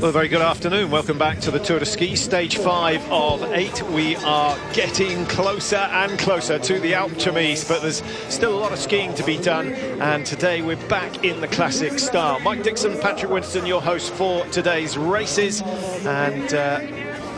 Well, a very good afternoon. Welcome back to the Tour de Ski, stage 5 of 8. We are getting closer and closer to the Alpe d'Huez, but there's still a lot of skiing to be done. And today we're back in the classic style. Mike Dixon, Patrick Winston, your host for today's races. And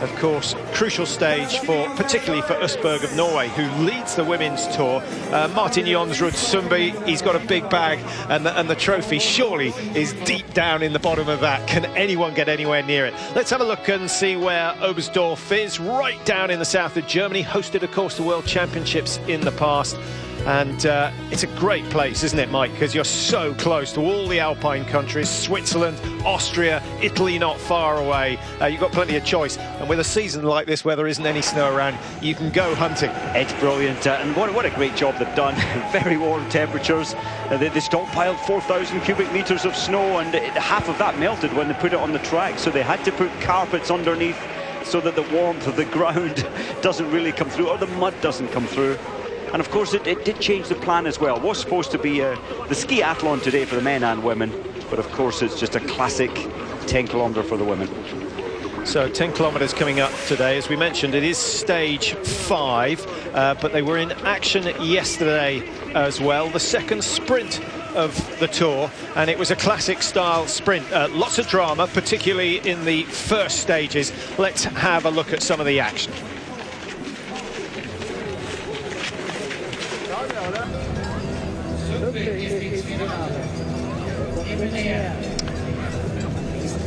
of course, crucial stage particularly for Østberg of Norway, who leads the women's tour. Martin Jonsrud Sundby, he's got a big bag, and the trophy surely is deep down in the bottom of that. Can anyone get anywhere near it? Let's have a look and see where Oberstdorf is, right down in the south of Germany. Hosted, of course, the World Championships in the past. And it's a great place, isn't it, Mike? Because you're so close to all the Alpine countries, Switzerland, Austria, Italy not far away. You've got plenty of choice. And with a season like this where there isn't any snow around, you can go hunting. It's brilliant. And what a great job they've done. Very warm temperatures. They stockpiled 4,000 cubic meters of snow, and half of that melted when they put it on the track. So they had to put carpets underneath so that the warmth of the ground doesn't really come through, or the mud doesn't come through. And of course it did change the plan as well. It was supposed to be the ski-athlon today for the men and women, but of course it's just a classic 10-kilometer for the women. So 10 kilometers coming up today. As we mentioned, it is stage 5, but they were in action yesterday as well. The second sprint of the tour, and it was a classic style sprint. Lots of drama, particularly in the first stages. Let's have a look at some of the action.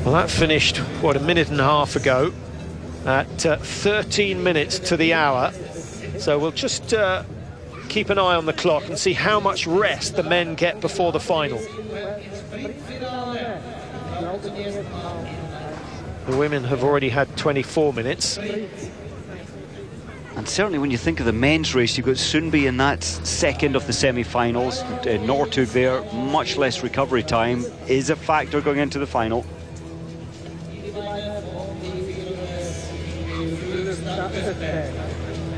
Well, that finished, what, a minute and a half ago at 13 minutes to the hour. So we'll just keep an eye on the clock and see how much rest the men get before the final. The women have already had 24 minutes. And certainly when you think of the men's race, you've got Sundby in that second of the semi-finals. Northug there, much less recovery time is a factor going into the final.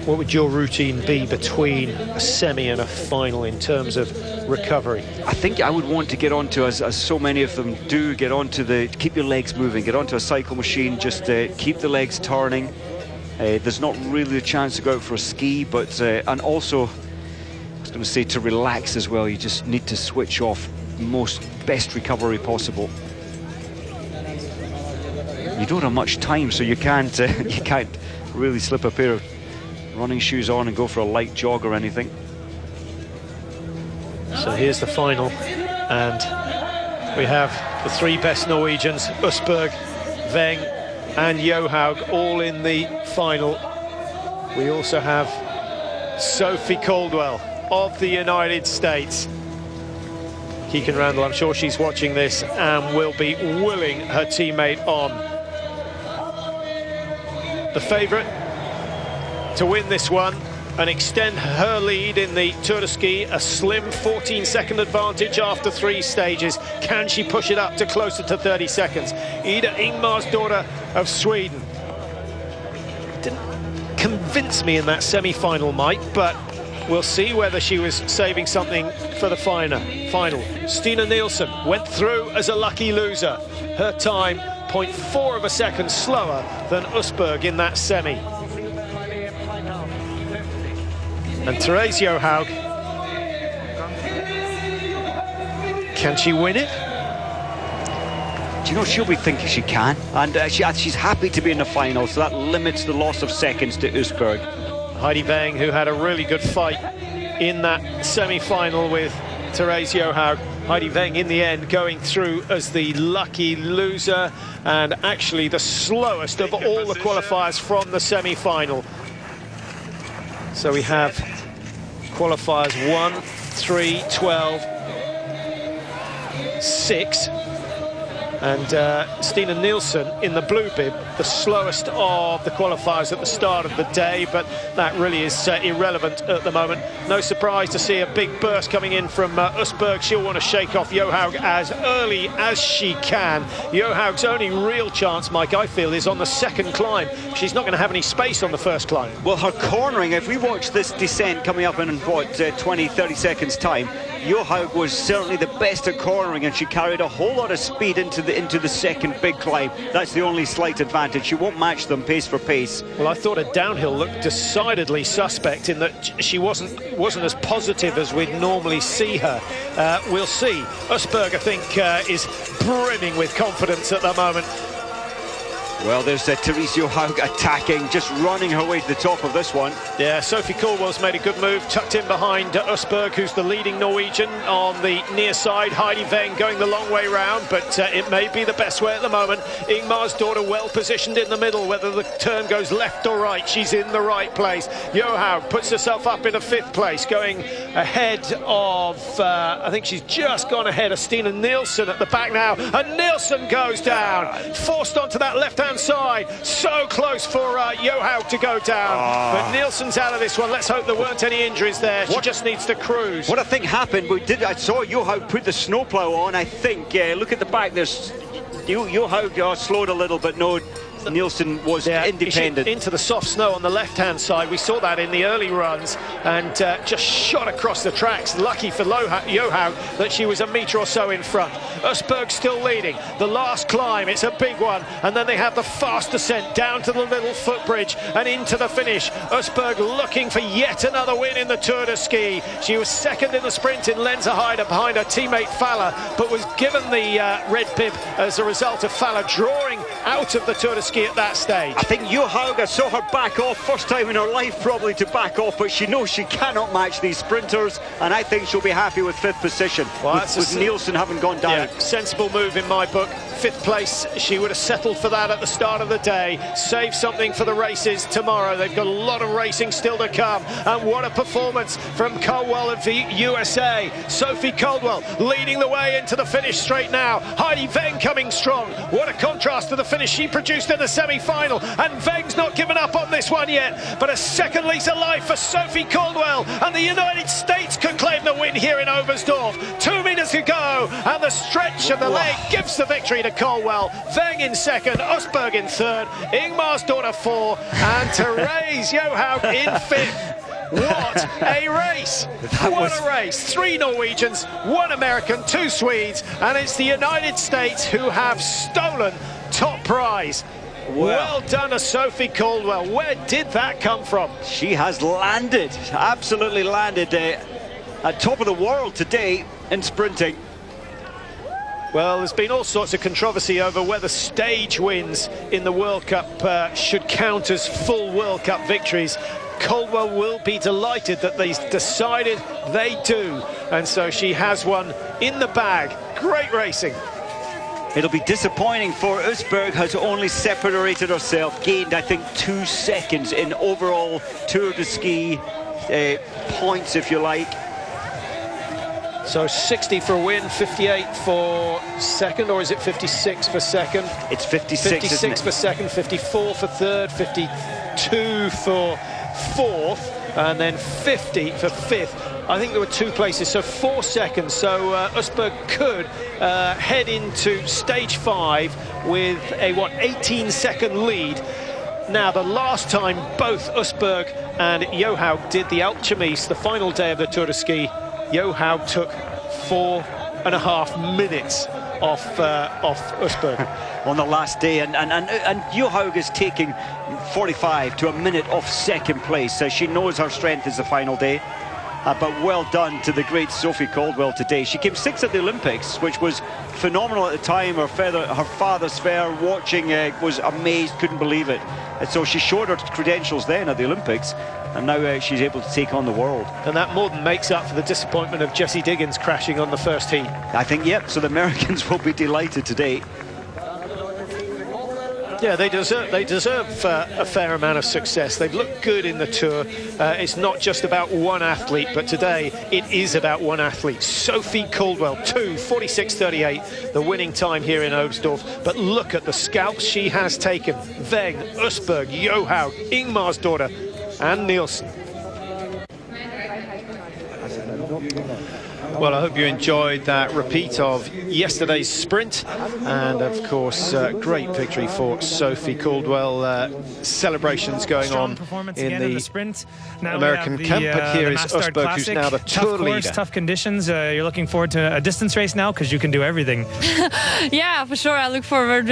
What would your routine be between a semi and a final in terms of recovery? I think I would want to get onto, as so many of them do, get onto keep your legs moving, get onto a cycle machine, just keep the legs turning. There's not really a chance to go out for a ski, but and also I was going to say to relax as well. You just need to switch off best recovery possible. You don't have much time, so you can't really slip a pair of running shoes on and go for a light jog or anything. So here's the final, and we have the 3 best Norwegians, Østberg, Weng and Johaug, all in the final. We also have Sophie Caldwell of the United States. Keegan Randall, I'm sure she's watching this and will be willing her teammate on. The favourite to win this one and extend her lead in the Tour de Ski, a slim 14-second advantage after 3 stages. Can she push it up to closer to 30 seconds? Ida Ingmarsdotter of Sweden didn't convince me in that semi-final, Mike, but we'll see whether she was saving something for the final. Stina Nielsen went through as a lucky loser. Her time 0.4 of a second slower than Østberg in that semi. And Therese Johaug, can she win it? Do you know, she'll be thinking she can, and she's happy to be in the final, so that limits the loss of seconds to Østberg. Heidi Weng, who had a really good fight in that semi-final with Therese Johaug. Heidi Weng in the end going through as the lucky loser, and actually the slowest of all the qualifiers from the semi-final. So we have qualifiers 1, 3, 12, 6. And Stina Nielsen in the blue bib, the slowest of the qualifiers at the start of the day, but that really is irrelevant at the moment. No surprise to see a big burst coming in from Østberg. She'll want to shake off Johaug as early as she can. Johaug's only real chance, Mike, I feel, is on the second climb. She's not going to have any space on the first climb. Well, her cornering, if we watch this descent coming up in, what, 20, 30 seconds time, Johaug was certainly the best at cornering, and she carried a whole lot of speed into into the second big climb. That's the only slight advantage. She won't match them pace for pace. Well, I thought a downhill looked decidedly suspect in that she wasn't as positive as we'd normally see her. We'll see. Usberg, I think, is brimming with confidence at the moment. Well, there's TdS Stage attacking, just running her way to the top of this one. Yeah, Sophie Caldwell's made a good move, tucked in behind Usberg, who's the leading Norwegian on the near side. Heidi Weng going the long way round, but it may be the best way at the moment. Ingmar's daughter well positioned in the middle, whether the turn goes left or right, she's in the right place. Johaug puts herself up in a 5th place, going ahead of, I think she's just gone ahead of Stina Nielsen at the back now, and Nielsen goes down, forced onto that left-hand side, so close for Johaug to go down, but Nielsen's out of this one. Let's hope there weren't any injuries there. She just needs to cruise. What I think happened, I saw Johaug put the snowplow on. I think, look at the back, there's Johaug slowed a little, but no, Nielsen was independent. Into the soft snow on the left-hand side. We saw that in the early runs, and just shot across the tracks. Lucky for Johaug that she was a metre or so in front. Usberg still leading. The last climb, it's a big one, and then they have the fast descent down to the little footbridge and into the finish. Usberg looking for yet another win in the Tour de Ski. She was second in the sprint in Lenzerheide behind her teammate Faller, but was given the red bib as a result of Faller drawing out of the Tour de Ski at that stage. I think Johaug saw her back off, first time in her life probably to back off, but she knows she cannot match these sprinters, and I think she'll be happy with 5th position, with Nielsen having gone down. Yeah, sensible move in my book. 5th place, she would have settled for that at the start of the day. Save something for the races tomorrow. They've got a lot of racing still to come, and what a performance from Caldwell of the USA. Sophie Caldwell leading the way into the finish straight now. Heidi Weng coming strong. What a contrast to the finish she produced in the semi-final, and Weng's not given up on this one yet, but a second lease of life for Sophie Caldwell, and the United States could claim the win here in Oberstdorf. 2 meters to go, and the stretch of the leg gives the victory to Caldwell. Weng in second, Usberg in third, Ingmar's daughter 4, and TdS Johaug in 5th. What a race! What a race! 3 Norwegians, 1 American, 2 Swedes, and it's the United States who have stolen top prize. Well done to Sophie Caldwell. Where did that come from? She has landed, absolutely landed at top of the world today in sprinting. Well, there's been all sorts of controversy over whether stage wins in the World Cup should count as full World Cup victories. Caldwell will be delighted that they've decided they do, and so she has one in the bag. Great racing. It'll be disappointing for Usberg, has only separated herself, gained I think 2 seconds in overall Tour de Ski points, if you like. So 60 for a win, 58 for second, or is it 56 for second? It's 56, 56 for second, 54 for third, 52 for fourth, and then 50 for 5th. I think there were 2 places, so 4 seconds. So Usberg could head into stage 5 with a 18-second lead. Now, the last time both Usberg and Johaug did the Alpchemise, the final day of the Tour de Ski, Johaug took 4.5 minutes off Usberg on the last day, and Johaug is taking 45 to a minute off second place. She knows her strength is the final day. But well done to the great Sophie Caldwell today. She came 6th at the Olympics, which was phenomenal at the time. Her father Sverre, watching, was amazed, couldn't believe it. And so she showed her credentials then at the Olympics, and now she's able to take on the world. And that more than makes up for the disappointment of Jessie Diggins crashing on the first heat. I think, yep, so the Americans will be delighted today. Yeah, they deserve a fair amount of success. They've looked good in the Tour. It's not just about one athlete, but today it is about one athlete. Sophie Caldwell, 2:46.38, the winning time here in Oberstdorf. But look at the scalps she has taken. Weng, Usberg, Johaug, Ingmar's daughter, and Nielsen. Well, I hope you enjoyed that repeat of yesterday's sprint, and of course, great victory for Sophie Caldwell. Celebrations going on in the sprint. American camp, but here is Usberg, who's now the tour leader. Tough conditions. You're looking forward to a distance race now because you can do everything. Yeah, for sure. I look forward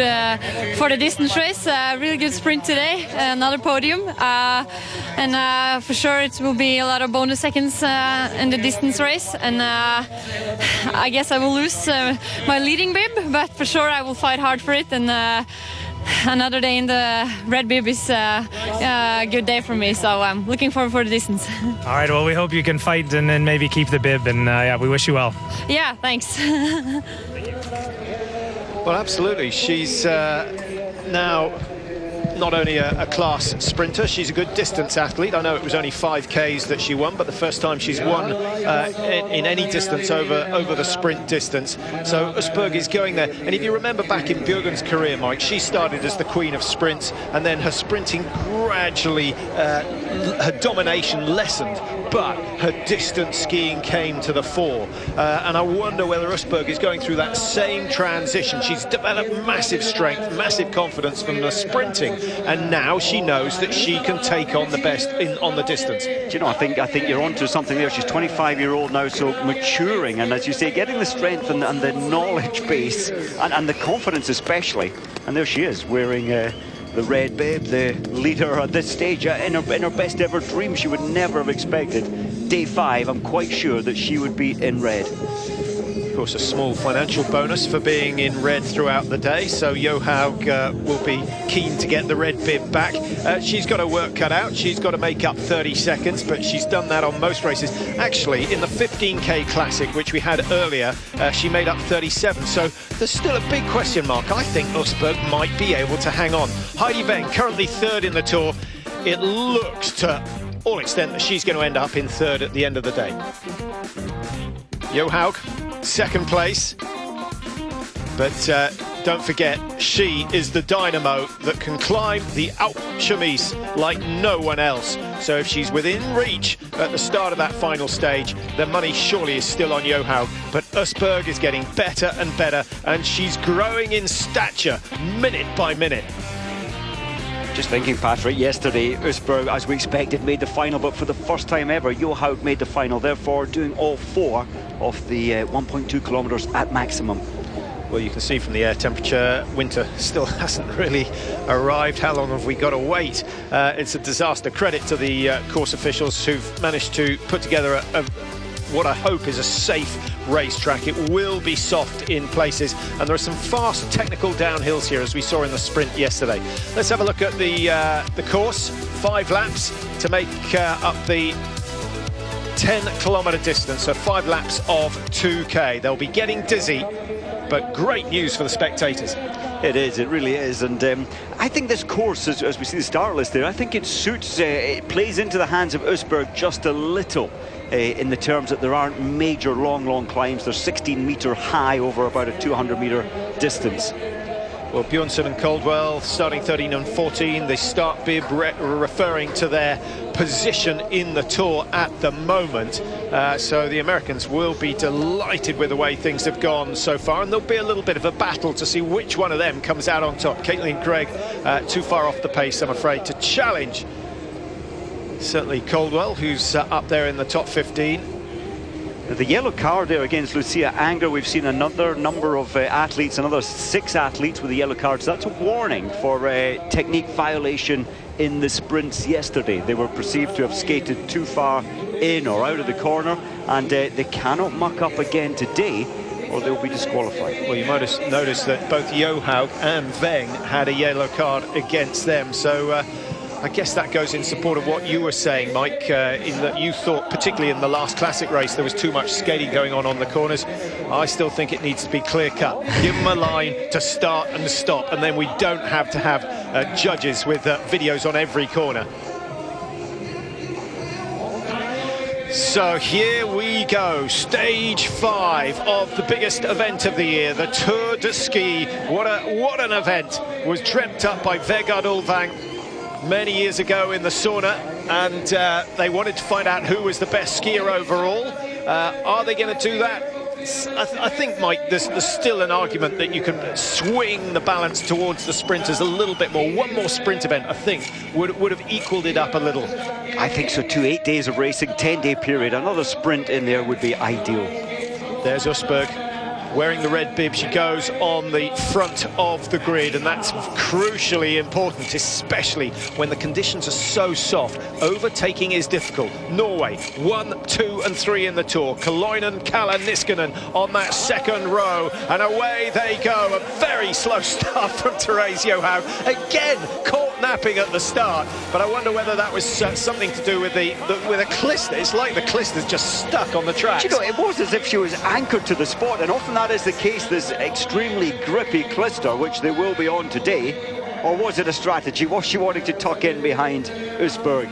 for the distance race. Really good sprint today, another podium, and for sure it will be a lot of bonus seconds in the distance race. And I guess I will lose my leading bib, but for sure I will fight hard for it. And another day in the red bib is a good day for me, so I'm looking forward for the distance. All right, well, we hope you can fight and then maybe keep the bib, and yeah, we wish you well. Yeah, thanks. Well, absolutely. She's now not only a class sprinter, she's a good distance athlete. I know it was only 5Ks that she won, but the first time she's won in any distance over the sprint distance. So Usberg is going there. And if you remember back in Bjørgen's career, Mike, she started as the queen of sprints, and then her sprinting gradually, her domination lessened, but her distance skiing came to the fore. And I wonder whether Usberg is going through that same transition. She's developed massive strength, massive confidence from the sprinting, and now she knows that she can take on the best on the distance. Do you know, I think you're onto something there. She's 25-year-old now, so maturing, and as you say, getting the strength and the knowledge base and the confidence especially. And there she is, wearing the red bib, the leader at this stage. In her best ever dream, she would never have expected. Day 5, I'm quite sure that she would be in red. Of course, a small financial bonus for being in red throughout the day, so Johaug will be keen to get the red bib back. She's got her work cut out. She's got to make up 30 seconds, but she's done that on most races. Actually, in the 15K Classic, which we had earlier, she made up 37, so there's still a big question mark. I think Usberg might be able to hang on. Heidi Weng, currently 3rd in the Tour. It looks to all extent that she's going to end up in 3rd at the end of the day. Johaug, 2nd place, but don't forget, she is the dynamo that can climb the Alpe Chemise like no one else. So if she's within reach at the start of that final stage, the money surely is still on Johaug. But Usberg is getting better and better, and she's growing in stature minute by minute. Just thinking, Patrick, yesterday Usberg, as we expected, made the final, but for the first time ever, Johaug made the final, therefore doing all 4 of the 1.2 kilometers at maximum. Well, you can see from the air temperature, winter still hasn't really arrived. How long have we got to wait? It's a disaster. Credit to the course officials who've managed to put together what I hope is a safe racetrack. It will be soft in places, and there are some fast technical downhills here, as we saw in the sprint yesterday. Let's have a look at the course. 5 laps to make up the 10-kilometer distance, so 5 laps of 2K. They'll be getting dizzy, but great news for the spectators. It is, it really is, and I think this course, as we see the start list there, I think it suits, it plays into the hands of Usberg just a little. In the terms that there aren't major long climbs. They're 16-meter high over about a 200-meter distance. Well, Bjørnsen and Caldwell starting 13 and 14. They start bib referring to their position in the Tour at the moment. So the Americans will be delighted with the way things have gone so far, and there'll be a little bit of a battle to see which one of them comes out on top. Caitlin Craig too far off the pace, I'm afraid, to challenge certainly Caldwell, who's up there in the top 15. The yellow card there against Lucia Anger. We've seen another number of athletes, another 6 athletes with the yellow cards. That's a warning for technique violation in the sprints yesterday. They were perceived to have skated too far in or out of the corner, and they cannot muck up again today, or they'll be disqualified. Well, you might have noticed that both Johaug and Weng had a yellow card against them, so I guess that goes in support of what you were saying, Mike, in that you thought, particularly in the last classic race, there was too much skating going on the corners. I still think it needs to be clear-cut. Give them a line to start and stop, and then we don't have to have judges with videos on every corner. So here we go, stage 5 of the biggest event of the year, the Tour de Ski. What an event. It was dreamt up by Vegard Ulvang many years ago in the sauna, and they wanted to find out who was the best skier overall. Are they going to do that? I think, Mike, there's still an argument that you can swing the balance towards the sprinters a little bit more. One more sprint event, I think, would have equalled it up a little. I think so too. 8 days of racing, 10-day period. Another sprint in there would be ideal. There's Usberg. Wearing the red bib, she goes on the front of the grid, and that's crucially important, especially when the conditions are so soft. Overtaking is difficult. Norway, 1, 2 and 3 in the Tour. Kaloinen, Kalla, Niskanen on that second row, and away they go. A very slow start from Therese Johaug. Again, caught napping at the start, but I wonder whether that was something to do with the clister. It's like the clister's just stuck on the track. You know, it was as if she was anchored to the spot, and often that is the case, this extremely grippy clister, which they will be on today. Or was it a strategy? Was she wanting to tuck in behind Usberg?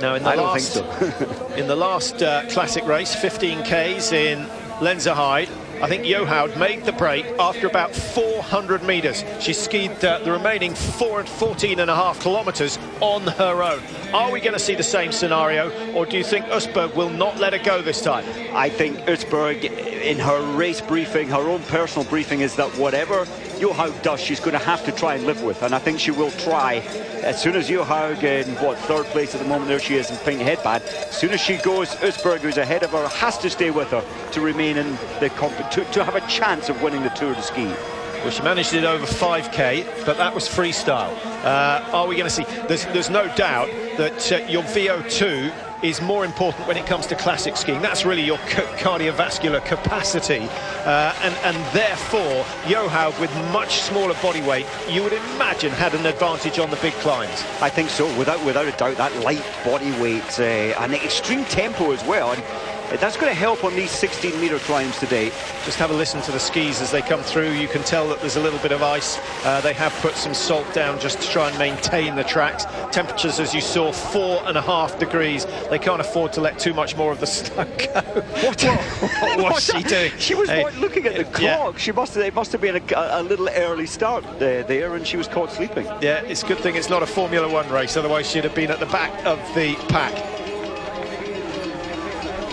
No, I don't think so. In the last classic race, 15Ks in Lenzerheide, I think Johaug made the break after about 400 metres. She skied the remaining 14.5 kilometres on her own. Are we going to see the same scenario, or do you think Usberg will not let her go this time? I think Usberg, in her race briefing, her own personal briefing, is that whatever Johaug does, she's going to have to try and live with, and I think she will try. As soon as Johaug, in third place at the moment, there she is in pink headband, as soon as she goes, Usberg, who's ahead of her, has to stay with her to remain in the to have a chance of winning the Tour de Ski. Well, she managed it over 5K, but that was freestyle. Are we going to see? There's no doubt that your VO2 is more important when it comes to classic skiing. That's really your cardiovascular capacity, and therefore Johaug, with much smaller body weight, you would imagine had an advantage on the big climbs. I think so, without a doubt. That light body weight and extreme tempo as well, and that's going to help on these 16-metre climbs today. Just have a listen to the skis as they come through. You can tell that there's a little bit of ice. They have put some salt down just to try and maintain the tracks. Temperatures, as you saw, 4.5 degrees. They can't afford to let too much more of the snow go. What was she doing? She was looking at the clock. Yeah. It must have been a little early start there, and she was caught sleeping. Yeah, it's a good thing it's not a Formula One race, otherwise she'd have been at the back of the pack.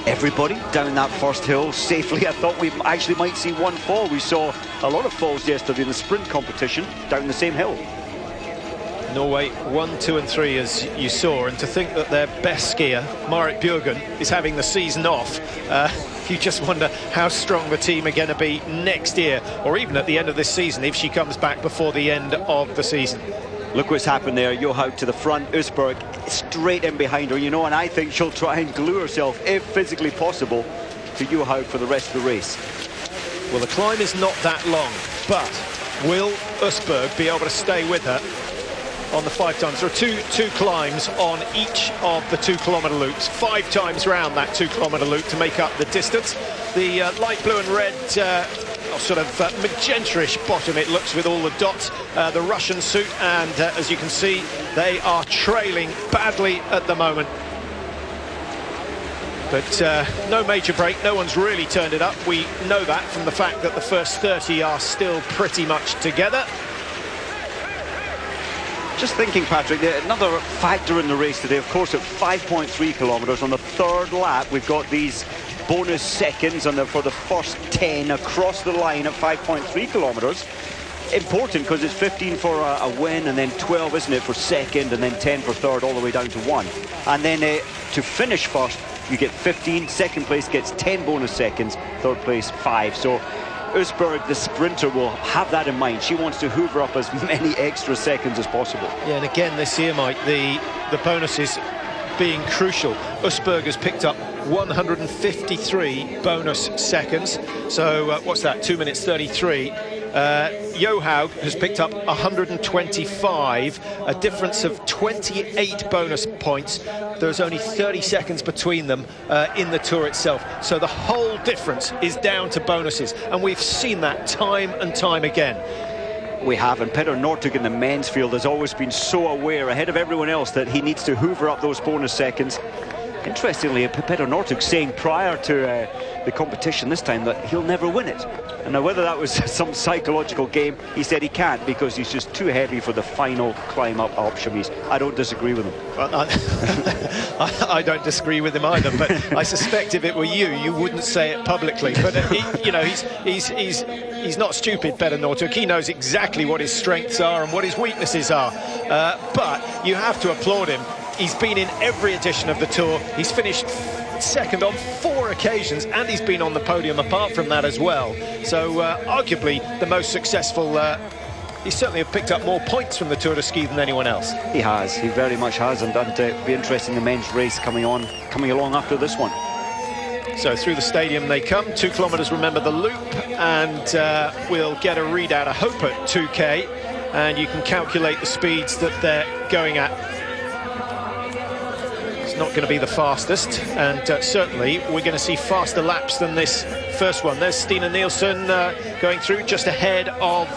Everybody down that first hill safely. I thought we actually might see one fall. We saw a lot of falls yesterday in the sprint competition down the same hill. Norway 1, 2 and 3, as you saw, and to think that their best skier, Marit Bjørgen, is having the season off, you just wonder how strong the team are going to be next year, or even at the end of this season, if she comes back before the end of the season. Look what's happened there. Johaug to the front, Usberg straight in behind her, you know, and I think she'll try and glue herself, if physically possible, to Johaug for the rest of the race. Well, the climb is not that long, but will Usberg be able to stay with her on the 5 times? There are two climbs on each of the 2-kilometre loops, 5 times round that 2-kilometre loop to make up the distance. The light blue and red sort of magenta-ish bottom it looks with all the dots, the Russian suit, and as you can see, they are trailing badly at the moment. But no major break, no one's really turned it up. We know that from the fact that the first 30 are still pretty much together. Just thinking, Patrick, another factor in the race today, of course, at 5.3 kilometres on the third lap, we've got these bonus seconds for the first 10 across the line at 5.3 kilometres. Important because it's 15 for a win, and then 12, isn't it, for second, and then 10 for third, all the way down to 1. And then to finish first, you get 15, second place gets 10 bonus seconds, third place 5. So Usberg, the sprinter, will have that in mind. She wants to hoover up as many extra seconds as possible. Yeah, and again this year, Mike, the bonuses being crucial. Usberg has picked up 153 bonus seconds. So what's that? 2 minutes 33. Johaug has picked up 125, a difference of 28 bonus points. There's only 30 seconds between them in the Tour itself. So the whole difference is down to bonuses, and we've seen that time and time again. We have, and Petter Northug in the men's field has always been so aware, ahead of everyone else, that he needs to hoover up those bonus seconds. Interestingly, Petter Northug saying prior to the competition this time that he'll never win it. And now whether that was some psychological game, he said he can't because he's just too heavy for the final climb up Alpchemise. I don't disagree with him. Well, I don't disagree with him either, but I suspect if it were you, you wouldn't say it publicly. But you know, he's not stupid, Petter Northug. He knows exactly what his strengths are and what his weaknesses are. But you have to applaud him. He's been in every edition of the Tour. He's finished second on 4 occasions, and he's been on the podium apart from that as well. So arguably the most successful. He certainly have picked up more points from the Tour de Ski than anyone else. He has. He very much has, and it'll be interesting the men's race coming along after this one. So through the stadium they come, 2 kilometres, remember the loop, and we'll get a readout, I hope, at 2K, and you can calculate the speeds that they're going at. It's not going to be the fastest, and certainly we're going to see faster laps than this first one. There's Stina Nielsen going through just ahead of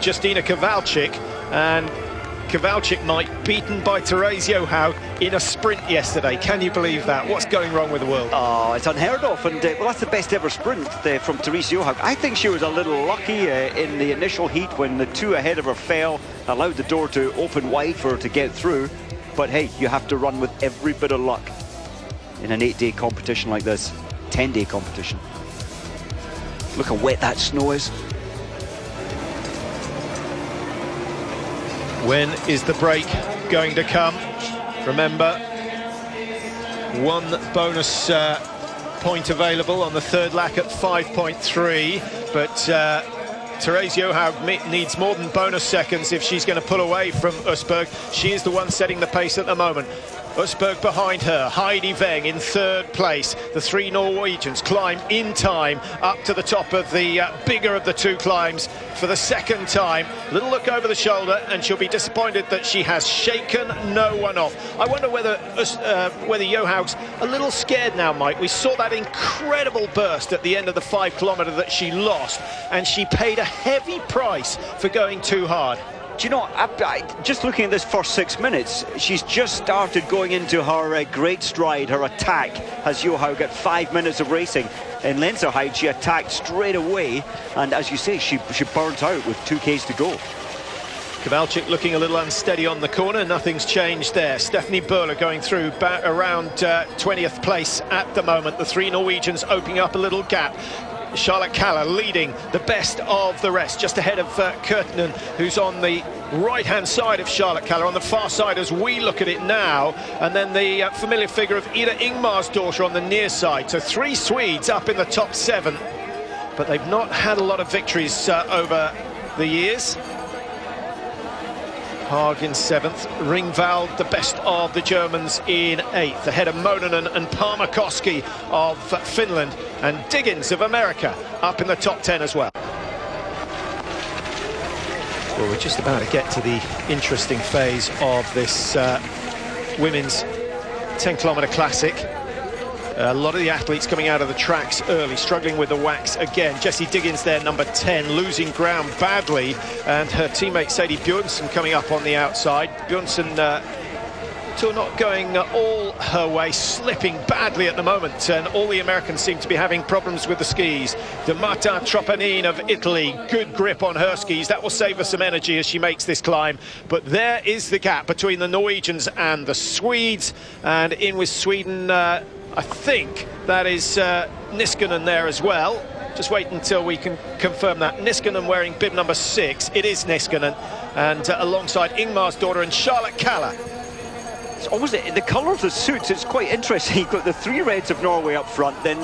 Justina Kowalczyk, and Kowalczyk might beaten by TdS Johaug in a sprint yesterday. Can you believe that? What's going wrong with the world? Oh, it's unheard of, and well, that's the best ever sprint from TdS Johaug. I think she was a little lucky in the initial heat when the 2 ahead of her fell, allowed the door to open wide for her to get through. But hey, you have to run with every bit of luck in an 8-day competition like this, 10-day competition. Look how wet that snow is. When is the break going to come? Remember, 1 bonus point available on the 3rd lap at 5.3, but TdS Johaug needs more than bonus seconds if she's going to pull away from Østberg. She is the one setting the pace at the moment. Østberg behind her, Heidi Weng in 3rd place. The 3 Norwegians climb in time up to the top of the bigger of the 2 climbs for the 2nd time. Little look over the shoulder, and she'll be disappointed that she has shaken no one off. I wonder whether Johaug's a little scared now, Mike. We saw that incredible burst at the end of the 5 kilometre that she lost, and she paid a heavy price for going too hard. Do you know, just looking at this first 6 minutes, she's just started going into her great stride, her attack, as Johaug got 5 minutes of racing. In Lenzerheide, she attacked straight away, and as you say, she burnt out with 2Ks to go. Kowalczyk looking a little unsteady on the corner. Nothing's changed there. Stephanie Böhler going through around 20th place at the moment. The 3 Norwegians opening up a little gap. Charlotte Kalla leading the best of the rest, just ahead of Kurtinen, who's on the right-hand side of Charlotte Kalla, on the far side as we look at it now, and then the familiar figure of Ida Ingmarsdottir on the near side. So 3 Swedes up in the top 7, but they've not had a lot of victories over the years. Haag in 7th, Ringvald the best of the Germans in 8th, ahead of Mononen and Parmakoski of Finland, and Diggins of America up in the top 10 as well. Well, we're just about to get to the interesting phase of this women's 10-kilometre classic. A lot of the athletes coming out of the tracks early, struggling with the wax again. Jessie Diggins there, number 10, losing ground badly, and her teammate Sadie Bjørnsen coming up on the outside. Bjørnsen not going all her way, slipping badly at the moment, and all the Americans seem to be having problems with the skis. Damata Tropanin of Italy, good grip on her skis. That will save her some energy as she makes this climb. But there is the gap between the Norwegians and the Swedes, and in with Sweden, I think that is Niskanen there as well. Just wait until we can confirm that. Niskanen wearing bib number 6. It is Niskanen, and alongside Ingmarsdottir and Charlotte Kalla. It's almost the colour of the suits. It's quite interesting. You've got the 3 reds of Norway up front, then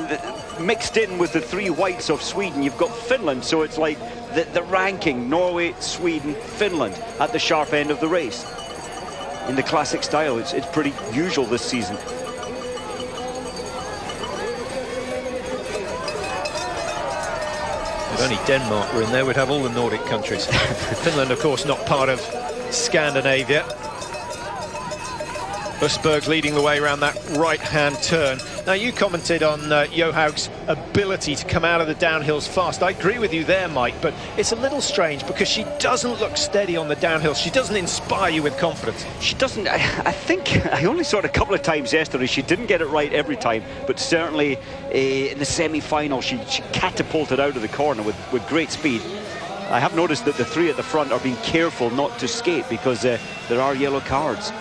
mixed in with the 3 whites of Sweden, you've got Finland. So it's like the ranking: Norway, Sweden, Finland at the sharp end of the race. In the classic style, it's pretty usual this season. If only Denmark were in there, we'd have all the Nordic countries. Finland, of course, not part of Scandinavia. Østberg leading the way around that right-hand turn. Now, you commented on Johaug's ability to come out of the downhills fast. I agree with you there, Mike, but it's a little strange because she doesn't look steady on the downhill. She doesn't inspire you with confidence. She doesn't. I think I only saw it a couple of times yesterday. She didn't get it right every time, but certainly in the semi-final, she catapulted out of the corner with great speed. I have noticed that the three at the front are being careful not to skate because there are yellow cards.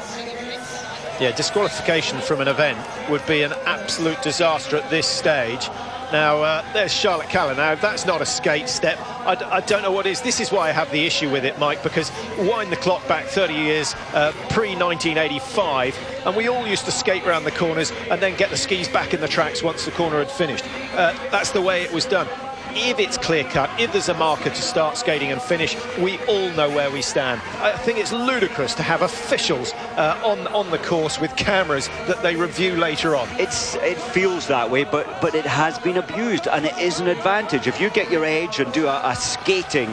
Yeah, disqualification from an event would be an absolute disaster at this stage. Now, there's Charlotte Callan. Now, that's not a skate step. I don't know what is. This is why I have the issue with it, Mike, because wind the clock back 30 years, pre-1985, and we all used to skate around the corners and then get the skis back in the tracks once the corner had finished. That's the way it was done. If it's clear-cut, if there's a marker to start skating and finish, we all know where we stand. I think it's ludicrous to have officials on the course with cameras that they review later on. It feels that way, but it has been abused, and it is an advantage. If you get your edge and do a skating,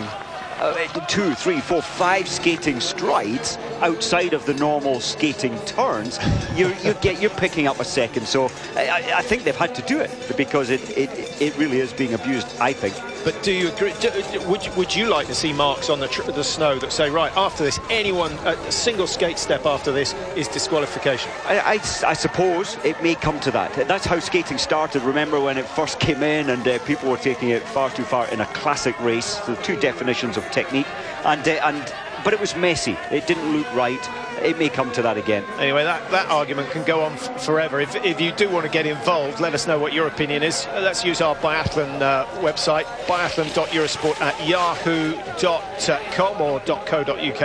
2, 3, 4, 5 skating strides outside of the normal skating turns, you're picking up a second. So I think they've had to do it because it really is being abused, I think. But do you agree? Would you like to see marks on the snow that say, right, after this, anyone, a single skate step after this is disqualification? I suppose it may come to that. That's how skating started. Remember when it first came in and people were taking it far too far in a classic race. The two definitions of technique, but it was messy. It didn't look right. It may come to that again. Anyway, that argument can go on forever. If you do want to get involved, let us know what your opinion is. Let's use our biathlon website, biathlon.eurosport@yahoo.com or .co.uk,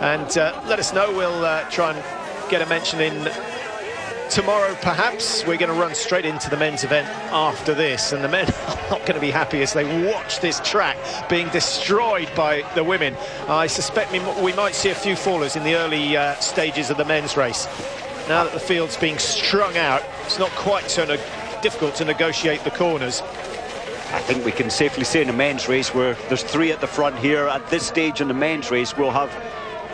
and let us know. We'll try and get a mention in tomorrow, perhaps. We're going to run straight into the men's event after this, and the men are not going to be happy as they watch this track being destroyed by the women. I suspect we might see a few fallers in the early stages of the men's race. Now that the field's being strung out, it's not quite so difficult to negotiate the corners. I think we can safely say in the men's race, where there's 3 at the front here, at this stage in the men's race, we'll have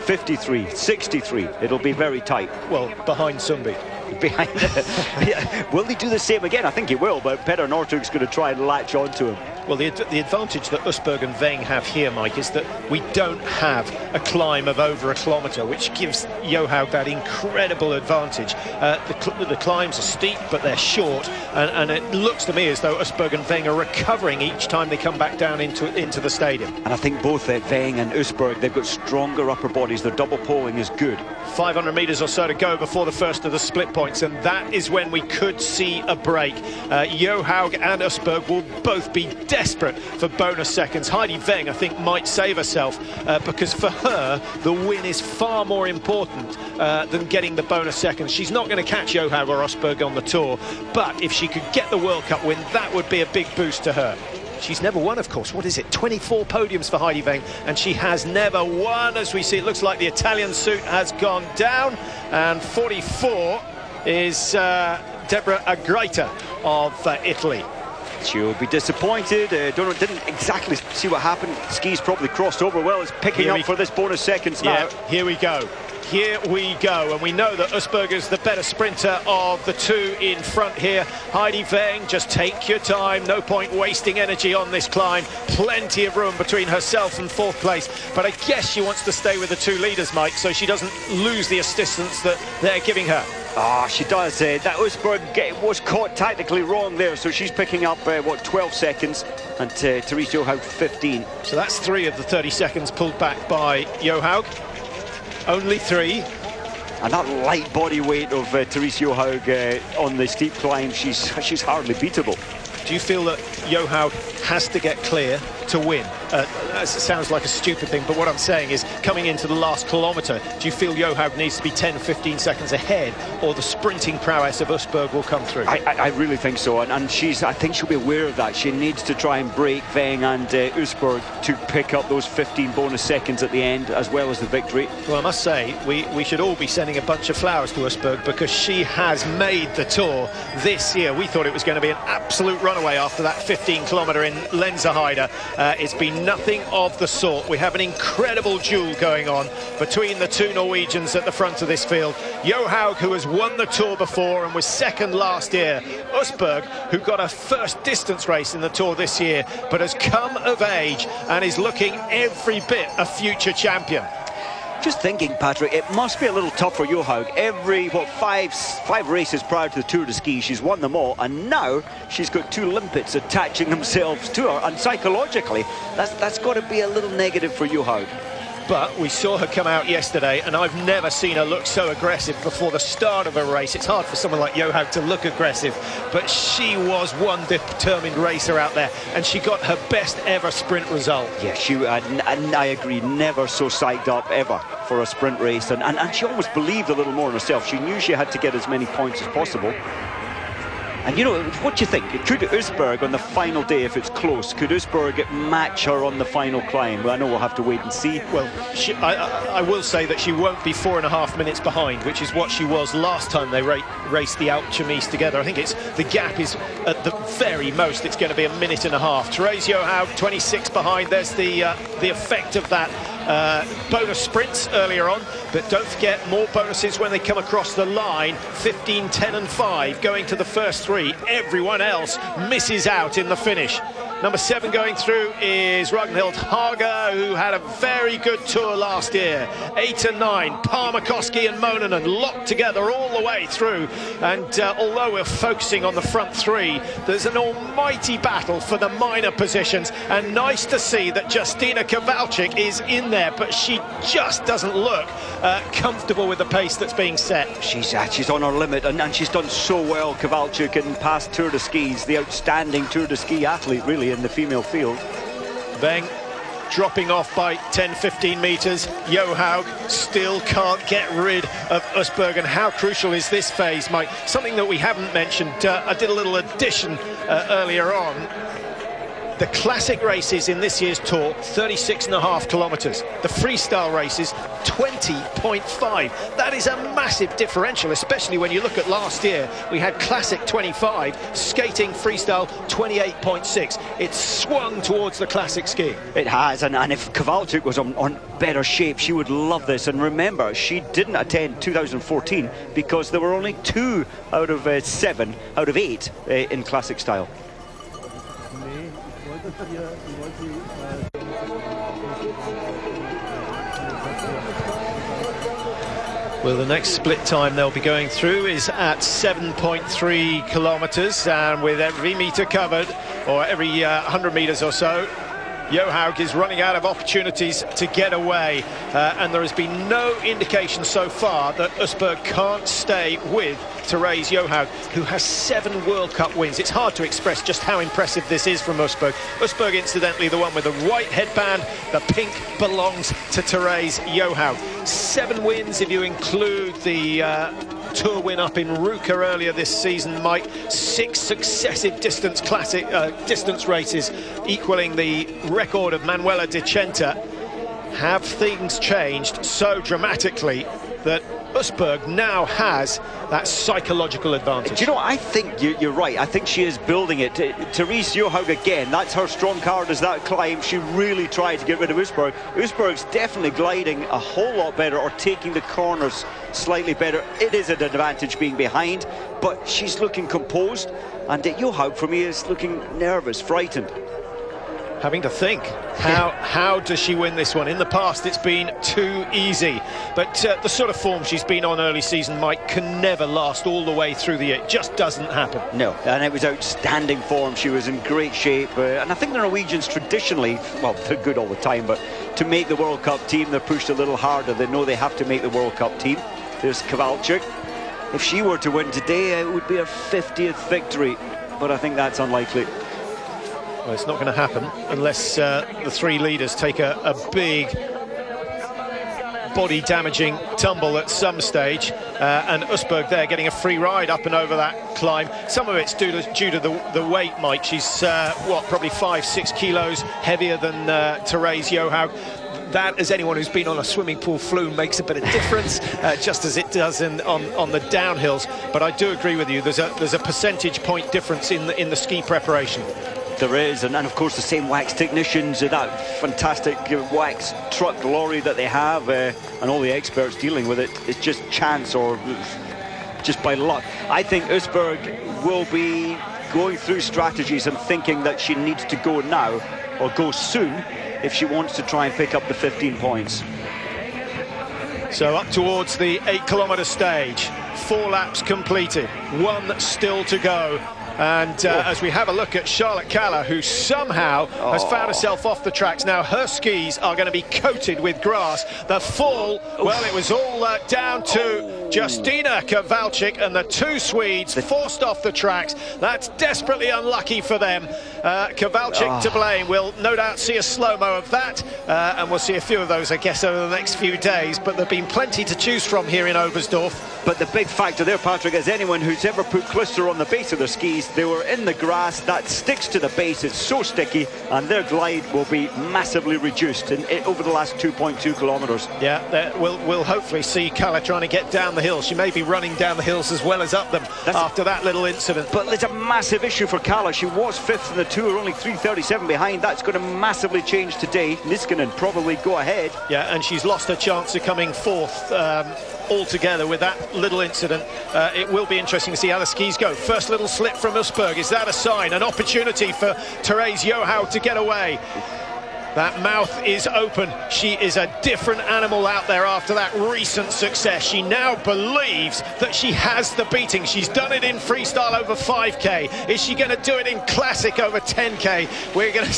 53, 63. It'll be very tight. Well, behind Sundby. Behind yeah. Will he do the same again? I think he will, but Petter Northug's going to try and latch onto him. Well, the advantage that Usberg and Weng have here, Mike, is that we don't have a climb of over a kilometre, which gives Johaug that incredible advantage. The climbs are steep, but they're short, and it looks to me as though Usberg and Weng are recovering each time they come back down into the stadium. And I think both Weng and Usberg, they've got stronger upper bodies. Their double poling is good. 500 metres or so to go before the first of the split points, and that is when we could see a break. Johaug and Usberg will both be desperate for bonus seconds. Heidi Weng, I think, might save herself because for her, the win is far more important than getting the bonus seconds. She's not going to catch Johaug or Usberg on the tour, but if she could get the World Cup win, that would be a big boost to her. She's never won, of course. What is it? 24 podiums for Heidi Weng, and she has never won. As we see, it looks like the Italian suit has gone down, and 44 is Deborah Agraita of Italy. She'll be disappointed. Didn't exactly see what happened. Skis probably crossed over. Well, it's picking up for this bonus seconds now. Yeah, here we go. Here we go, and we know that Usberg is the better sprinter of the two in front here. Heidi Weng, just take your time, no point wasting energy on this climb. Plenty of room between herself and 4th place, but I guess she wants to stay with the 2 leaders, Mike, so she doesn't lose the assistance that they're giving her. Ah, she does. That Usberg was caught tactically wrong there, so she's picking up, 12 seconds, and Therese Johaug 15. So that's 3 of the 30 seconds pulled back by Johaug. Only 3. And that light body weight of Therese Johaug on the steep climb, she's hardly beatable. Do you feel that Johaug has to get clear to win? That sounds like a stupid thing, but what I'm saying is, coming into the last kilometre, do you feel Johaug needs to be 10-15 seconds ahead, or the sprinting prowess of Usberg will come through? I really think so, and I think she'll be aware of that. She needs to try and break Weng and Usberg to pick up those 15 bonus seconds at the end, as well as the victory. Well, I must say, we should all be sending a bunch of flowers to Usberg, because she has made the Tour this year. We thought it was going to be an absolute runaway after that 15-kilometre in Lenzerheide, It's been nothing of the sort. We have an incredible duel going on between the two Norwegians at the front of this field. Johaug, who has won the Tour before and was second last year. Østberg, who got a first distance race in the Tour this year, but has come of age and is looking every bit a future champion. Just thinking, Patrick, it must be a little tough for Johaug. Every, what, five races prior to the Tour de Ski, she's won them all, and now she's got two limpets attaching themselves to her, and psychologically, that's got to be a little negative for Johaug. But we saw her come out yesterday, and I've never seen her look so aggressive before the start of a race. It's hard for someone like Johaug to look aggressive, but she was one determined racer out there, and she got her best ever sprint result. Yeah, and I agree, never so psyched up ever for a sprint race, and she always believed a little more in herself. She knew she had to get as many points as possible. And you know, what do you think? Could Østberg on the final day, if it's close, could Østberg match her on the final climb? Well, I know we'll have to wait and see. Well, I will say that she won't be 4.5 minutes behind, which is what she was last time they raced the Alpe d'Huez together. I think the gap is at the very most, it's going to be 1.5 minutes. Therese Johaug, 26 behind. There's the effect of that bonus sprints earlier on, but don't forget more bonuses when they come across the line. 15, 10 and 5 going to the first three. Everyone else misses out in the finish. Number 7 going through is Ragnhild Haga, who had a very good tour last year. 8 and 9, Parmakoski and Monanen locked together all the way through. And although we're focusing on the front three, there's an almighty battle for the minor positions. And nice to see that Justyna Kowalczyk is in there, but she just doesn't look comfortable with the pace that's being set. She's on her limit, and she's done so well, Kowalczyk, in past Tour de Skis, the outstanding Tour de Ski athlete, really, in the female field. Beng dropping off by 10-15 meters. Johaug still can't get rid of Østberg. And how crucial is this phase, Mike? Something that we haven't mentioned. I did a little addition earlier on. The classic races in this year's Tour, 36.5 kilometers. The freestyle races, 20.5. That is a massive differential, especially when you look at last year. We had classic 25, skating freestyle 28.6. It's swung towards the classic ski. It has, and if Kowalczyk was on better shape, she would love this. And remember, she didn't attend 2014 because there were only 2 out of 7 out of 8 in classic style. Well, the next split time they'll be going through is at 7.3 kilometers, and with every meter covered, or every 100 meters or so, Johaug is running out of opportunities to get away, and there has been no indication so far that Østberg can't stay with Therese Johaug, who has 7 World Cup wins. It's hard to express just how impressive this is from Østberg. Østberg, incidentally, the one with the white headband. The pink belongs to Therese Johaug. 7 wins if you include the Tour win up in Ruka earlier this season, Mike. 6 successive distance races, equaling the record of Manuela de Centa. Have things changed so dramatically that Østberg now has that psychological advantage? Do you know, I think you're right. I think she is building it. Therese Johaug, again, that's her strong card, is that climb. She really tried to get rid of Østberg. Østberg's definitely gliding a whole lot better, or taking the corners slightly better. It is an advantage being behind, but she's looking composed. And Johaug, for me, is looking nervous, frightened. Having to think, how does she win this one? In the past, it's been too easy. But the sort of form she's been on early season, Mike, can never last all the way through the year. It just doesn't happen. No, and it was outstanding form. She was in great shape. And I think the Norwegians traditionally, well, they're good all the time, but to make the World Cup team, they're pushed a little harder. They know they have to make the World Cup team. There's Kowalczyk. If she were to win today, it would be her 50th victory. But I think that's unlikely. Well, it's not going to happen unless the 3 leaders take a big body-damaging tumble at some stage, and Østberg there getting a free ride up and over that climb. Some of it's due to the weight, Mike. She's probably 5-6 kilos heavier than Therese Johaug. That, as anyone who's been on a swimming pool flume, makes a bit of difference, just as it does on the downhills. But I do agree with you. There's a percentage point difference in the ski preparation. There is, and of course the same wax technicians, that fantastic wax truck lorry that they have, and all the experts dealing with it. It's just chance or just by luck. I think Usberg will be going through strategies and thinking that she needs to go now or go soon if she wants to try and pick up the 15 points. So up towards the 8-kilometre stage, 4 laps completed, 1 still to go. And as we have a look at Charlotte Kaller, who somehow has found herself off the tracks. Now her skis are going to be coated with grass. The fall, well, it was all down to Justina Kowalczyk, and the 2 Swedes forced off the tracks. That's desperately unlucky for them. Kowalczyk to blame. We'll no doubt see a slow-mo of that, and we'll see a few of those, I guess, over the next few days. But there've been plenty to choose from here in Oberstdorf. But the big factor there, Patrick, is anyone who's ever put cluster on the base of their skis, they were in the grass, that sticks to the base, it's so sticky, and their glide will be massively reduced over the last 2.2 kilometres. Yeah, we'll hopefully see Kaller trying to get down the hills. She may be running down the hills as well as up them after that little incident. But it's a massive issue for Kaller. She was 5th in the Tour, only 3:37 behind. That's going to massively change today. Niskanen probably go ahead. Yeah, and she's lost her chance of coming 4th. Altogether with that little incident. It will be interesting to see how the skis go. First little slip from Usberg, is that a sign? An opportunity for Therese Johaug to get away. That mouth is open. She is a different animal out there after that recent success. She now believes that she has the beating. She's done it in freestyle over 5K. Is she going to do it in classic over 10K? We're going to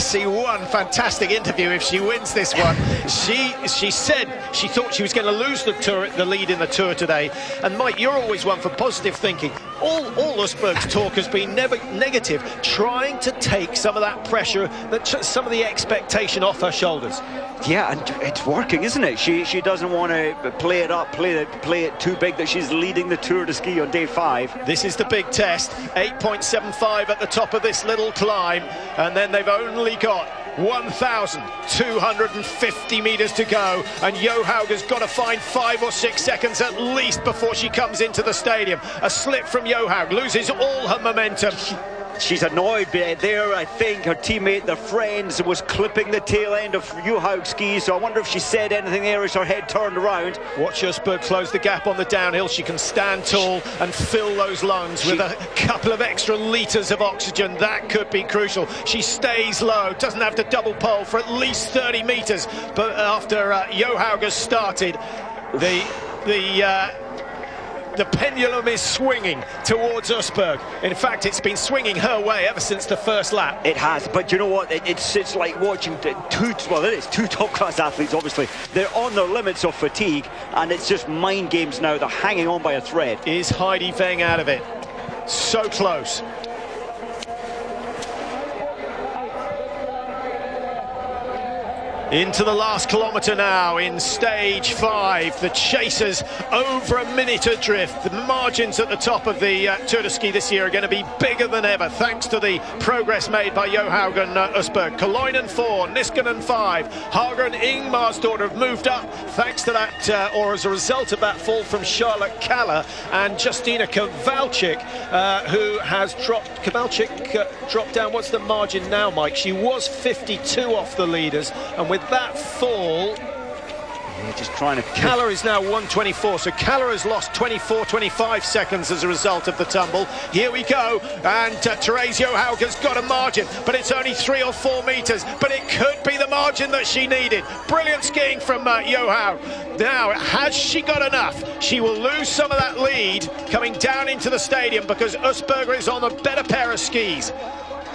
see one fantastic interview if she wins this one. She said she thought she was going to lose the lead in the Tour today. And Mike, you're always one for positive thinking. All Usberg's talk has been negative, trying to take some of that pressure, some of the expectation off her shoulders. Yeah, and it's working, isn't it? She doesn't want to play it up, play it too big that she's leading the Tour de Ski on day 5. This is the big test. 8.75 at the top of this little climb, and then they've only got 1,250 metres to go, and Johaug has got to find 5 or 6 seconds at least before she comes into the stadium. A slip from Johaug, loses all her momentum. She's annoyed there. I think her teammate, their friends, was clipping the tail end of Johaug's skis, so I wonder if she said anything there as her head turned around. Watch Usberg close the gap on the downhill. She can stand tall and fill those lungs with a couple of extra litres of oxygen. That could be crucial. She stays low, doesn't have to double pole for at least 30 metres, but after Johaug has started, the pendulum is swinging towards Usberg. In fact, it's been swinging her way ever since the first lap. It has, but you know what? It's like watching two top-class athletes, obviously. They're on their limits of fatigue, and it's just mind games now. They're hanging on by a thread. Is Heidi Weng out of it? So close. Into the last kilometre now in stage 5. The chasers over a minute adrift. The margins at the top of the Tour de Ski this year are going to be bigger than ever, thanks to the progress made by Johaug and Usberg. Koloinen 4, Niskanen 5. Hager and Ingmarsdottir have moved up thanks to that, or as a result of that fall from Charlotte Kaller, and Justina Kowalczyk, who has dropped. Kowalczyk dropped down. What's the margin now, Mike? She was 52 off the leaders, and with that fall, just trying to... Kaller is now 124, so Kaller has lost 25 seconds as a result of the tumble. Here we go, and Therese Johaug has got a margin, but it's only 3 or 4 metres, but it could be the margin that she needed. Brilliant skiing from Johaug. Now, has she got enough? She will lose some of that lead coming down into the stadium because Usberger is on a better pair of skis.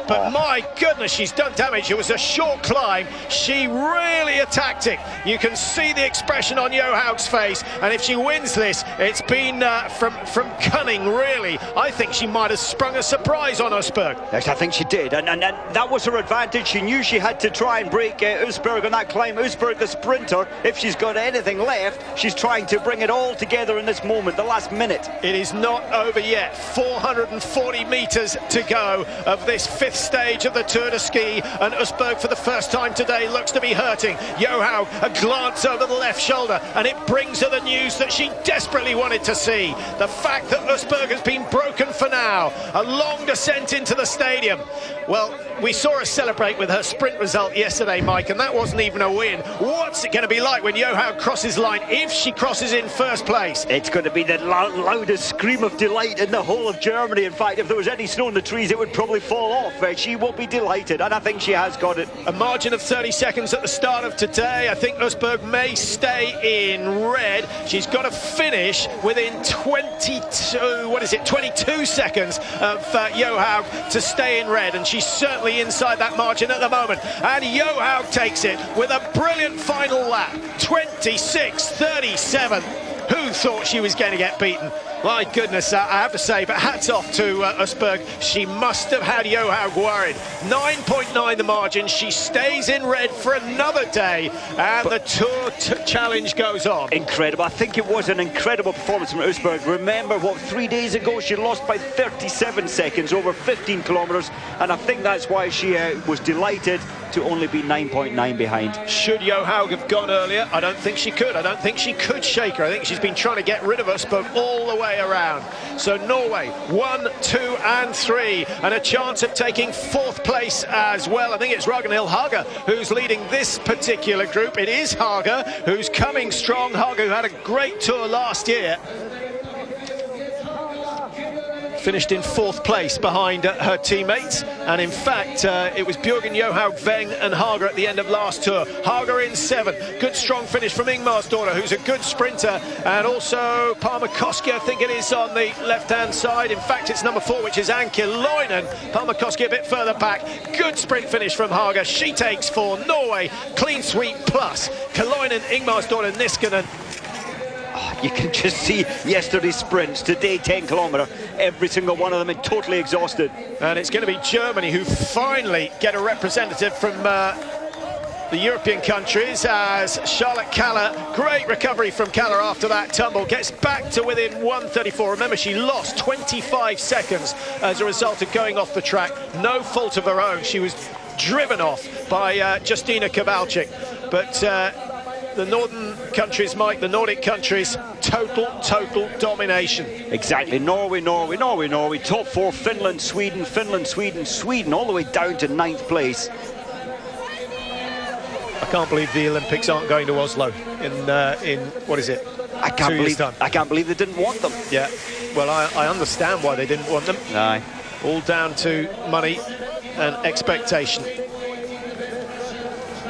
But my goodness, she's done damage. It was a short climb. She really attacked it. You can see the expression on Johaug's face. And if she wins this, it's been from cunning, really. I think she might have sprung a surprise on Usberg. Yes, I think she did. And that was her advantage. She knew she had to try and break Usberg on that climb. Usberg, the sprinter, if she's got anything left, she's trying to bring it all together in this moment, the last minute. It is not over yet. 440 metres to go of this 5th stage of the Tour de Ski, and Usberg for the first time today looks to be hurting. Johaug, a glance over the left shoulder, and it brings her the news that she desperately wanted to see. The fact that Usberg has been broken for now. A long descent into the stadium. Well, we saw her celebrate with her sprint result yesterday, Mike, and that wasn't even a win. What's it going to be like when Johaug crosses line, if she crosses in first place? It's going to be the loudest scream of delight in the whole of Germany. In fact, if there was any snow in the trees, it would probably fall off. She will be delighted, and I think she has got it. A margin of 30 seconds at the start of today. I think Usberg may stay in red. She's got to finish within 22 seconds of Johaug to stay in red, and she's certainly inside that margin at the moment. And Johaug takes it with a brilliant final lap, 26:37. Who thought she was going to get beaten? My goodness, I have to say, but hats off to Usberg. She must have had Johaug worried. 9.9 the margin. She stays in red for another day, and the Tour Challenge goes on. Incredible. I think it was an incredible performance from Usberg. Remember, 3 days ago she lost by 37 seconds over 15 kilometres, and I think that's why she was delighted to only be 9.9 behind. Should Johaug have gone earlier? I don't think she could. I don't think she could shake her. I think she's been trying to get rid of Usberg all the way around. So Norway, 1, 2 and 3, and a chance of taking 4th place as well. I think it's Ragnhild Haga who's leading this particular group. It is Haga who's coming strong. Haga, who had a great tour last year, finished in 4th place behind her teammates, and in fact it was Bjørgen, Johaug, Weng and Haga at the end of last tour. Haga in 7. Good strong finish from Ingmar's daughter, who's a good sprinter, and also Parmakoski, I think it is, on the left-hand side. In fact, it's number 4, which is Anke Leinen. Parmakoski a bit further back. Good sprint finish from Haga. She takes 4. Norway, clean sweep plus. Kaloinen, Ingmar's daughter, Niskanen. You can just see yesterday's sprints, today 10 kilometre, every single one of them totally exhausted. And it's going to be Germany who finally get a representative from the European countries, as Charlotte Kaller, great recovery from Kaller after that tumble, gets back to within 1:34. Remember, she lost 25 seconds as a result of going off the track. No fault of her own. She was driven off by Justina Kowalczyk. But the northern countries, Mike, the Nordic countries, total domination. Exactly. Norway, top 4, Finland, Sweden, Sweden, all the way down to 9th place. I can't believe the Olympics aren't going to Oslo in what is it? I can't believe they didn't want them. Yeah. Well, I understand why they didn't want them. Aye. All down to money and expectation.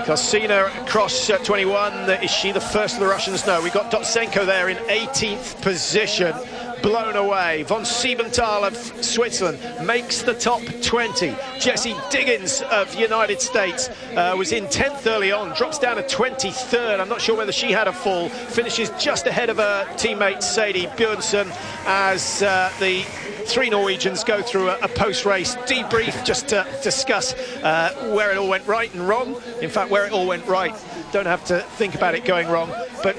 Kosina across 21. Is she the first of the Russians? No, we got Dotsenko there in 18th position. Blown away. Von Siebenthal of Switzerland makes the top 20. Jessie Diggins of the United States was in 10th early on, drops down to 23rd. I'm not sure whether she had a fall. Finishes just ahead of her teammate Sadie Bjørnsen as the 3 Norwegians go through a post-race debrief just to discuss where it all went right and wrong. In fact, where it all went right. Don't have to think about it going wrong. But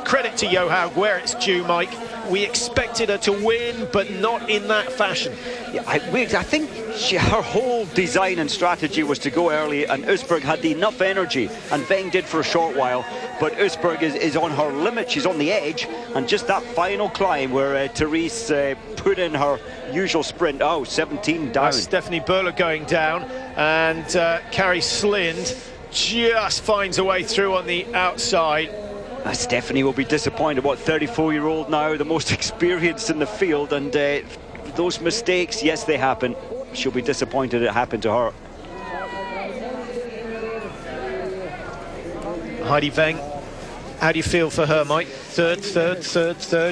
credit to Johaug, where it's due, Mike. We expected her to win, but not in that fashion. Yeah, I think her whole design and strategy was to go early, and Usberg had enough energy, and Weng did for a short while, but Usberg is on her limit. She's on the edge, and just that final climb where Therese put in her usual sprint. 17 down. Stephanie Böhler going down, and Carrie Slind just finds a way through on the outside. Stephanie will be disappointed. 34-year-old now, the most experienced in the field, and those mistakes, yes, they happen. She'll be disappointed it happened to her. Heidi Weng, how do you feel for her, Mike? Third.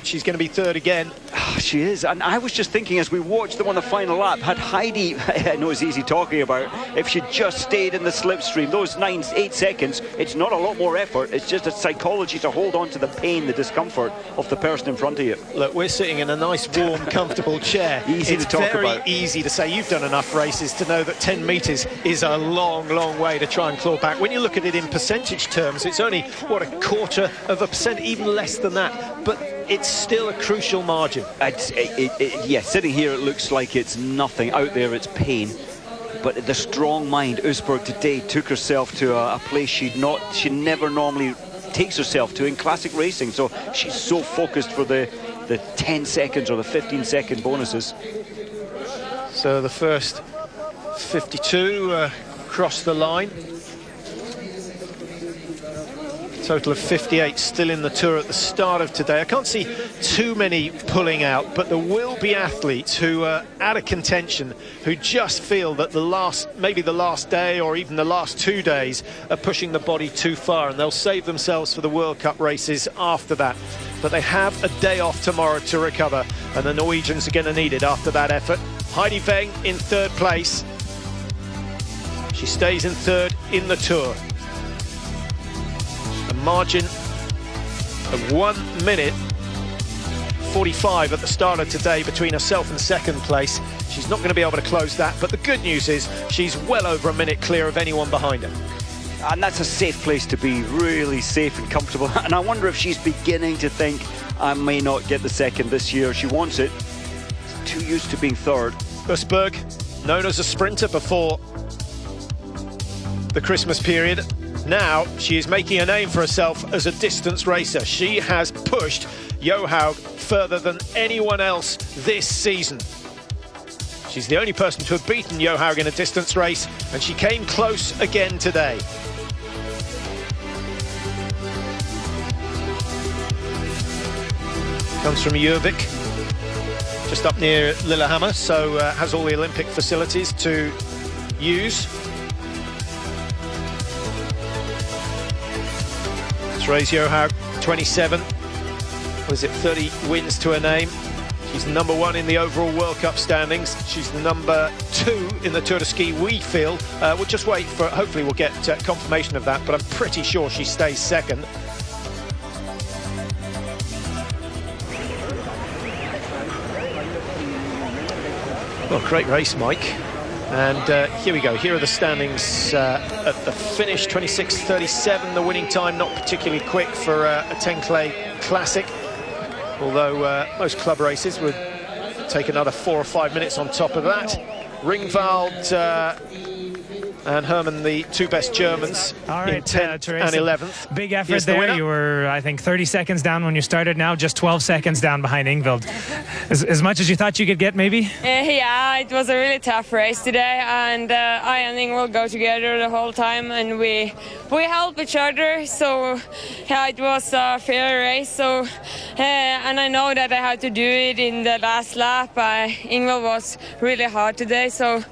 She's going to be 3rd again. She is, and I was just thinking as we watched them on the final lap, had Heidi, I know it's easy talking about, if she just stayed in the slipstream, those 8 seconds, it's not a lot more effort, it's just a psychology to hold on to the pain, the discomfort of the person in front of you. Look, we're sitting in a nice, warm, comfortable chair. Easy it's to talk very about. Easy to say. You've done enough races to know that 10 metres is a long way to try and claw back. When you look at it in percentage terms, it's only, a 1/4%, even less than that. But it's still a crucial margin. Yeah, sitting here, it looks like it's nothing. Out there, it's pain. But the strong mind, Usberg today took herself to a place she never normally takes herself to in classic racing. So she's so focused for the 10 seconds or the 15-second bonuses. So the first 52 crossed the line. Total of 58 still in the Tour at the start of today. I can't see too many pulling out, but there will be athletes who are out of contention, who just feel that maybe the last day or even the last 2 days are pushing the body too far, and they'll save themselves for the World Cup races after that. But they have a day off tomorrow to recover, and the Norwegians are going to need it after that effort. Heidi Weng in third place. She stays in third in the Tour. A margin of 1 minute 45 at the start of today between herself and second place. She's not going to be able to close that, but the good news is she's well over a minute clear of anyone behind her. And that's a safe place to be, really safe and comfortable. And I wonder if she's beginning to think, I may not get the second this year. She wants it. She's too used to being third. Usberg, known as a sprinter before the Christmas period, now she is making a name for herself as a distance racer. She has pushed Johaug further than anyone else this season. She's the only person to have beaten Johaug in a distance race, and she came close again today. Comes from Gjøvik, just up near Lillehammer, so has all the Olympic facilities to use. Therese Johaug, 27, was it 30 wins to her name. She's number 1 in the overall World Cup standings. She's number 2 in the Tour de Ski, we feel. We'll just wait for, hopefully we'll get confirmation of that, but I'm pretty sure she stays second. Well, great race, Mike. And here we go. Here are the standings at the finish. 26:37, the winning time. Not particularly quick for a 10 clay classic. Although most club races would take another 4 or 5 minutes on top of that. Ringwald and Hermann, the two best Germans, all right, in 10th and 11th. Big effort there. You were, I think, 30 seconds down when you started. Now just 12 seconds down behind Ingvild. As much as you thought you could get, maybe? Yeah, it was a really tough race today, and I and Ingvild go together the whole time, and we help each other. So yeah, it was a fair race. So and I know that I had to do it in the last lap. Ingvild was really hard today, so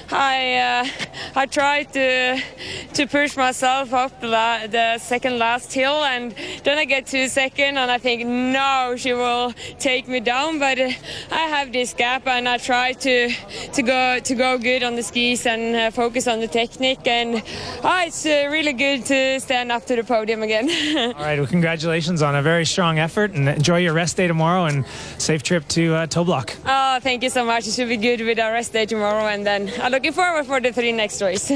I tried to push myself up the second last hill, and then I get to second, and I think no, she will take me down, but I have this gap, and I try to go good on the skis and focus on the technique, and it's really good to stand up to the podium again. All right, well, congratulations on a very strong effort, and enjoy your rest day tomorrow, and safe trip to Toblach. Oh, thank you so much. It should be good with our rest day tomorrow, and then I'm looking forward for the 3 next race.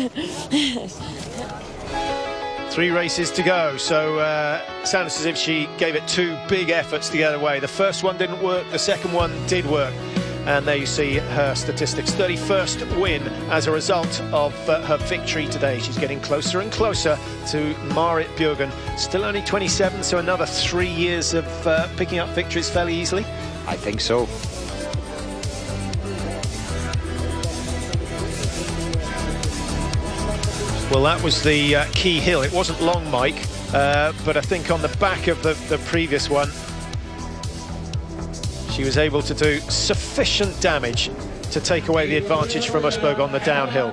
3 races to go, so sounds as if she gave it 2 big efforts to get away. The first one didn't work, the second one did work, and there you see her statistics. 31st win as a result of her victory today. She's getting closer and closer to Marit Bjørgen. Still only 27, so another 3 years of picking up victories fairly easily. I think so. Well, that was the key hill. It wasn't long, Mike, but I think on the back of the previous one, she was able to do sufficient damage to take away the advantage from Usberg on the downhill.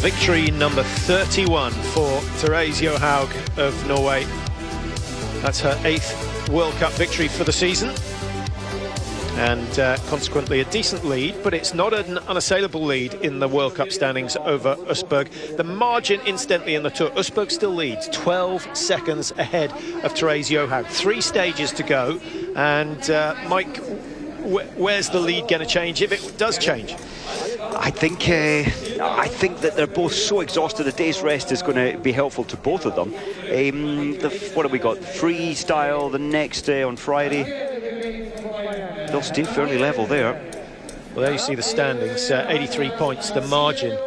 Victory number 31 for Therese Johaug of Norway. That's her 8th World Cup victory for the season, and consequently a decent lead, but it's not an unassailable lead in the World Cup standings over Usberg. The margin, incidentally, in the Tour, Usberg still leads 12 seconds ahead of Therese Johaug. 3 stages to go, and Mike, where's the lead going to change if it does change? I think I think that they're both so exhausted. A day's rest is going to be helpful to both of them. What have we got? Freestyle the next day on Friday. They'll stay fairly level there. Well, there you see the standings, 83 points, the margin.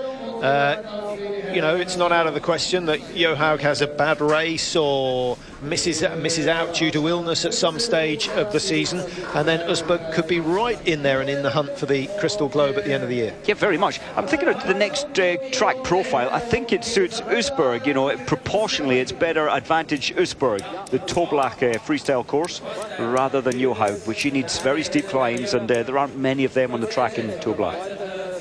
You know, it's not out of the question that Johaug has a bad race or misses out due to illness at some stage of the season, and then Usberg could be right in there and in the hunt for the Crystal Globe at the end of the year. Yeah, very much. I'm thinking of the next track profile. I think it suits Usberg. You know, proportionally, it's better advantage Usberg, the Toblach freestyle course, rather than Johaug, which he needs very steep climbs, and there aren't many of them on the track in Toblach.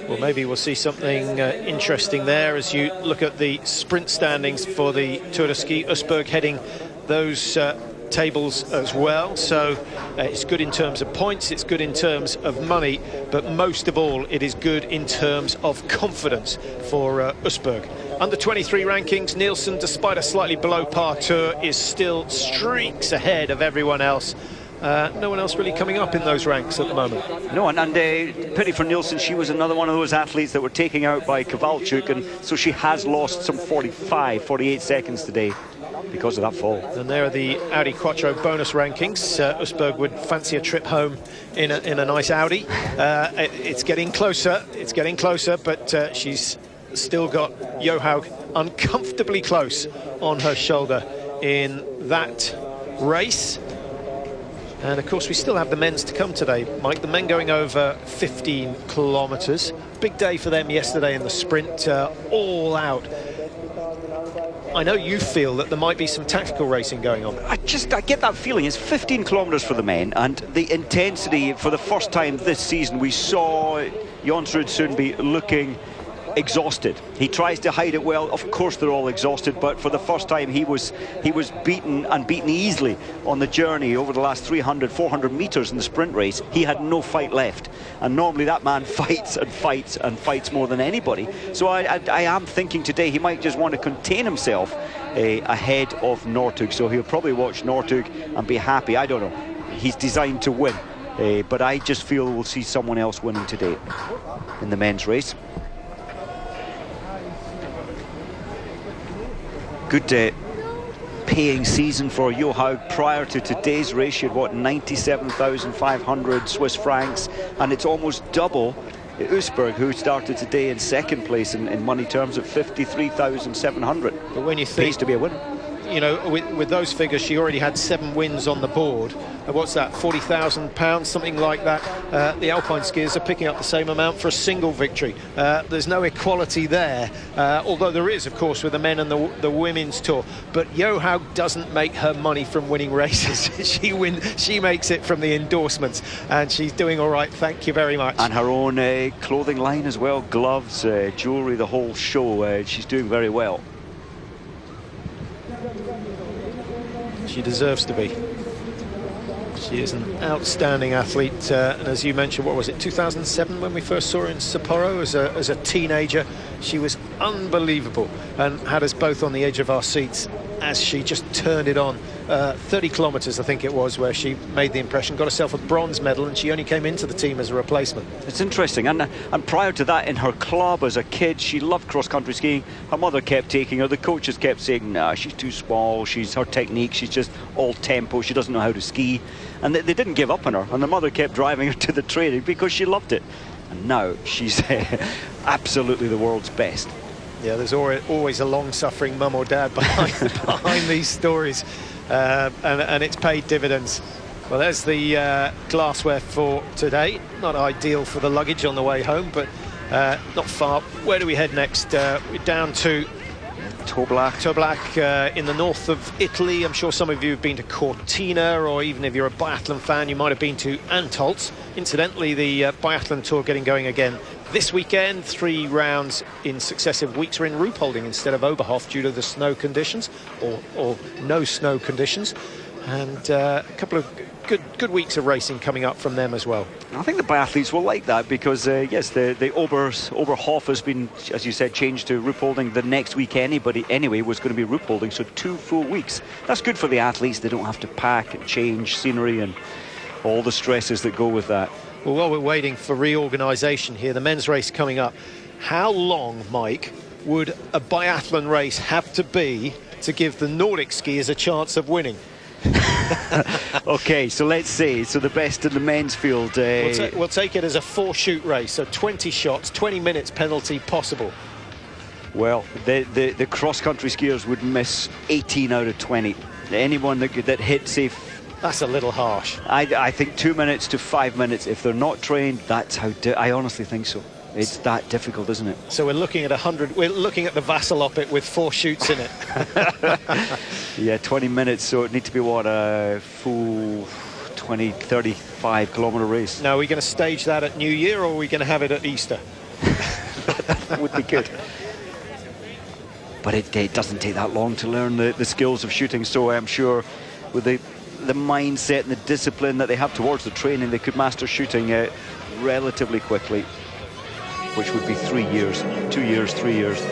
Well, maybe we'll see something interesting there as you look at the sprint standings for the Tour de Ski. Usberg heading those tables as well, so it's good in terms of points, it's good in terms of money, but most of all it is good in terms of confidence for Usberg. Under 23 rankings, Nielsen, despite a slightly below par tour, is still streaks ahead of everyone else. No one else really coming up in those ranks at the moment. No, and pity for Nielsen, she was another one of those athletes that were taken out by Kowalczuk, and so she has lost some 48 seconds today because of that fall. And there are the Audi Quattro bonus rankings. Usberg would fancy a trip home in a nice Audi. It's getting closer, but she's still got Johaug uncomfortably close on her shoulder in that race. And of course we still have the men's to come today, Mike. The men going over 15 kilometres. Big day for them yesterday in the sprint, all out. I know you feel that there might be some tactical racing going on. I get that feeling. It's 15 kilometres for the men, and the intensity, for the first time this season, we saw Jonsrud Sundby looking exhausted. He tries to hide it well. Of course they're all exhausted, but for the first time he was beaten, and beaten easily on the journey over the last 300-400 meters in the sprint race. He had no fight left, and normally that man fights and fights and fights more than anybody. So I am thinking today he might just want to contain himself ahead of Northug, so he'll probably watch Northug and be happy. I don't know, he's designed to win, but I just feel we'll see someone else winning today in the men's race. Good paying season for Johaug. Prior to today's race, she had, what, 97,500 Swiss francs, and it's almost double Usberg, who started today in second place in money terms at 53,700. But when you think, pays to be a winner. You know, with those figures, she already had 7 wins on the board. What's that, £40,000, something like that? The Alpine skiers are picking up the same amount for a single victory. There's no equality there, although there is, of course, with the men and the women's tour. But Johaug doesn't make her money from winning races. She makes it from the endorsements, and she's doing all right. Thank you very much. And her own clothing line as well, gloves, jewellery, the whole show. She's doing very well. She deserves to be. She is an outstanding athlete, and as you mentioned, what was it, 2007 when we first saw her in Sapporo as a teenager? She was unbelievable and had us both on the edge of our seats as she just turned it on. 30 kilometres I think it was where she made the impression, got herself a bronze medal, and she only came into the team as a replacement. It's interesting, and prior to that, in her club as a kid, she loved cross-country skiing. Her mother kept taking her. The coaches kept saying, nah, she's too small, her technique, she's just all tempo, she doesn't know how to ski. And they didn't give up on her, and the mother kept driving her to the training because she loved it. And now she's absolutely the world's best. Yeah, there's always a long-suffering mum or dad behind these stories, and it's paid dividends. Well, there's the glassware for today. Not ideal for the luggage on the way home, but not far. Where do we head next? We're down to Toblach in the north of Italy. I'm sure some of you have been to Cortina, or even if you're a biathlon fan, you might have been to Antolz. Incidentally, the biathlon tour getting going again this weekend. 3 rounds in successive weeks are in Ruhpolding instead of Oberhof due to the snow conditions, or no snow conditions, and a couple of good weeks of racing coming up from them as well. I think the biathletes will like that because yes, the Oberhof has been, as you said, changed to Ruhpolding the next week. Anyway was going to be Ruhpolding, so 2 full weeks. That's good for the athletes. They don't have to pack and change scenery and all the stresses that go with that. Well, while we're waiting for reorganisation here, the men's race coming up, How long, Mike, would a biathlon race have to be to give the Nordic skiers a chance of winning? Okay, so let's see. So the best in the men's field. We'll take it as a 4-shoot race, so 20 shots, 20 minutes penalty possible. Well, the cross-country skiers would miss 18 out of 20. Anyone that hit, say... That's a little harsh. I think 2 minutes to 5 minutes. If they're not trained, that's how... I honestly think so. It's that difficult, isn't it? So we're looking at 100. We're looking at the Vassalopit with 4 shoots in it. Yeah, 20 minutes. So it needs to be what, a full 20, 35 kilometre race. Now, are we going to stage that at New Year, or are we going to have it at Easter? That would be good. But it doesn't take that long to learn the skills of shooting. So I'm sure with the mindset and the discipline that they have towards the training, they could master shooting relatively quickly. Which would be 3 years, 2 years, 3 years.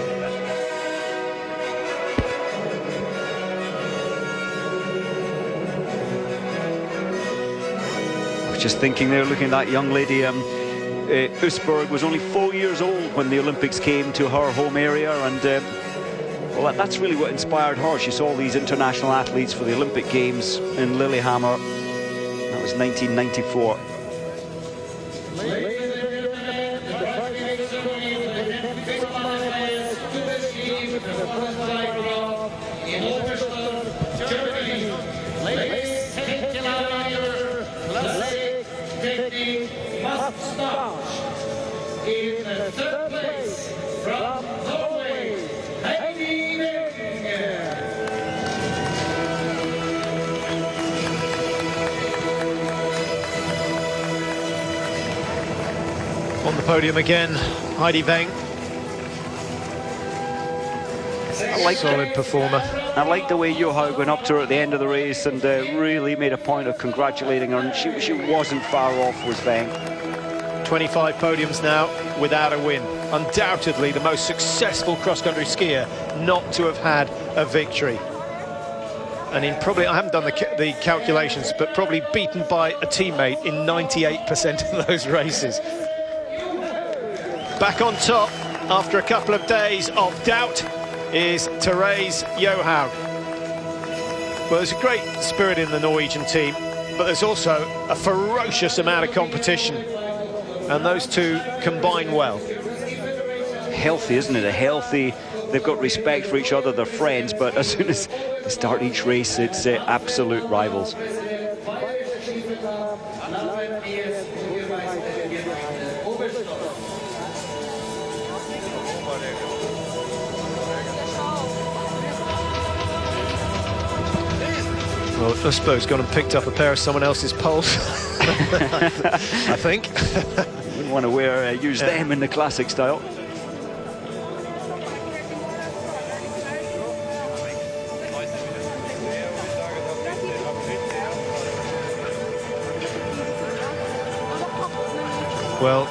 I was just thinking there, looking at that young lady, Usberg was only 4 years old when the Olympics came to her home area, and well, that's really what inspired her. She saw these international athletes for the Olympic Games in Lillehammer. That was 1994. In the third place from Norway, On the podium again, Heidi Weng. Solid performer. I like the way Johaug went up to her at the end of the race and really made a point of congratulating her, and she wasn't far off, was Weng. 25 podiums now without a win. Undoubtedly the most successful cross-country skier not to have had a victory. And in probably, I haven't done the calculations, but probably beaten by a teammate in 98% of those races. Back on top after a couple of days of doubt is Therese Johaug. Well, there's a great spirit in the Norwegian team, but there's also a ferocious amount of competition, and those two combine well. Healthy, isn't it? They've got respect for each other, they're friends, but as soon as they start each race, it's absolute rivals. Well, Usberg's gone and picked up a pair of someone else's poles, I think. Wouldn't want to use them in the classic style. Well,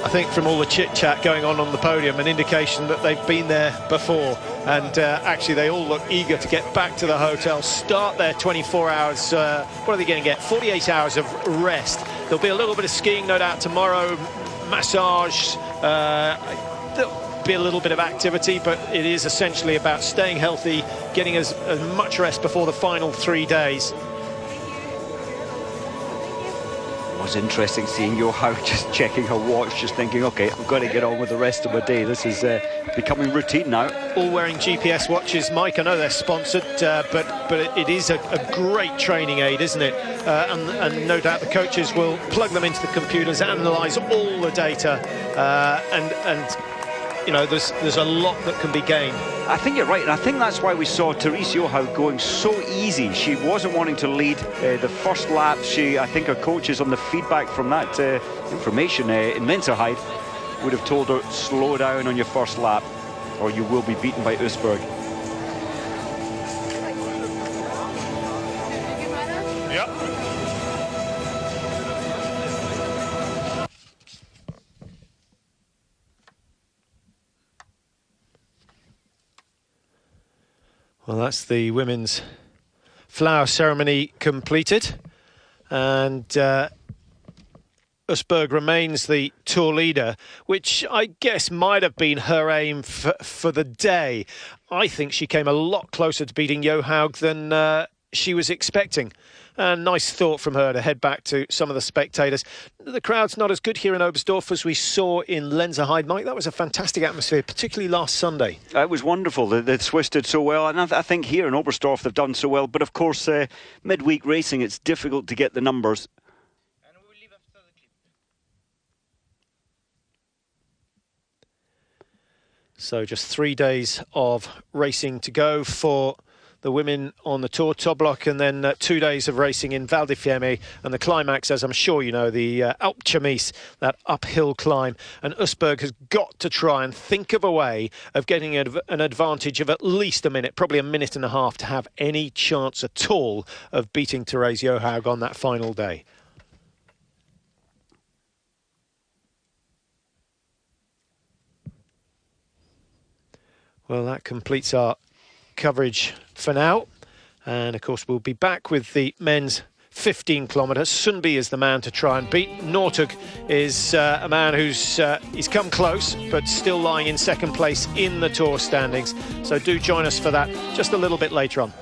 I think from all the chit-chat going on the podium, an indication that they've been there before, and actually they all look eager to get back to the hotel, start their 24 hours, what are they going to get, 48 hours of rest. There'll be a little bit of skiing, no doubt, tomorrow, massage, there'll be a little bit of activity, but it is essentially about staying healthy, getting as much rest before the final 3 days. It was interesting seeing Johaug just checking her watch, just thinking, okay, I've got to get on with the rest of my day. This is becoming routine now. All wearing GPS watches, Mike. I know they're sponsored, but it is a great training aid, isn't it? And no doubt the coaches will plug them into the computers, analyse all the data, and you know, there's a lot that can be gained. I think you're right, and I think that's why we saw Therese Johaug going so easy. She wasn't wanting to lead the first lap. I think her coaches, on the feedback from that information in Lenzerheide, would have told her, slow down on your first lap, or you will be beaten by Usberg. Yep. Well, that's the women's flower ceremony completed, and Usberg remains the Tour leader, which I guess might have been her aim for the day. I think she came a lot closer to beating Johaug than she was expecting. A nice thought from her to head back to some of the spectators. The crowd's not as good here in Oberstdorf as we saw in Lenzerheide. Mike, that was a fantastic atmosphere, particularly last Sunday. It was wonderful. The Swiss did so well, and I think here in Oberstdorf they've done so well. But of course, midweek racing, it's difficult to get the numbers. So just 3 days of racing to go for the women on the Tour Toblach, and then 2 days of racing in Val di Fiemme, and the climax, as I'm sure you know, the Alpchemise, that uphill climb. And Usberg has got to try and think of a way of getting an advantage of at least a minute, probably a minute and a half, to have any chance at all of beating Therese Johaug on that final day. Well, that completes our coverage for now, and of course we'll be back with the men's 15 kilometres. Sundby is the man to try and beat. Northug is a man who's he's come close but still lying in second place in the Tour standings, so do join us for that just a little bit later on.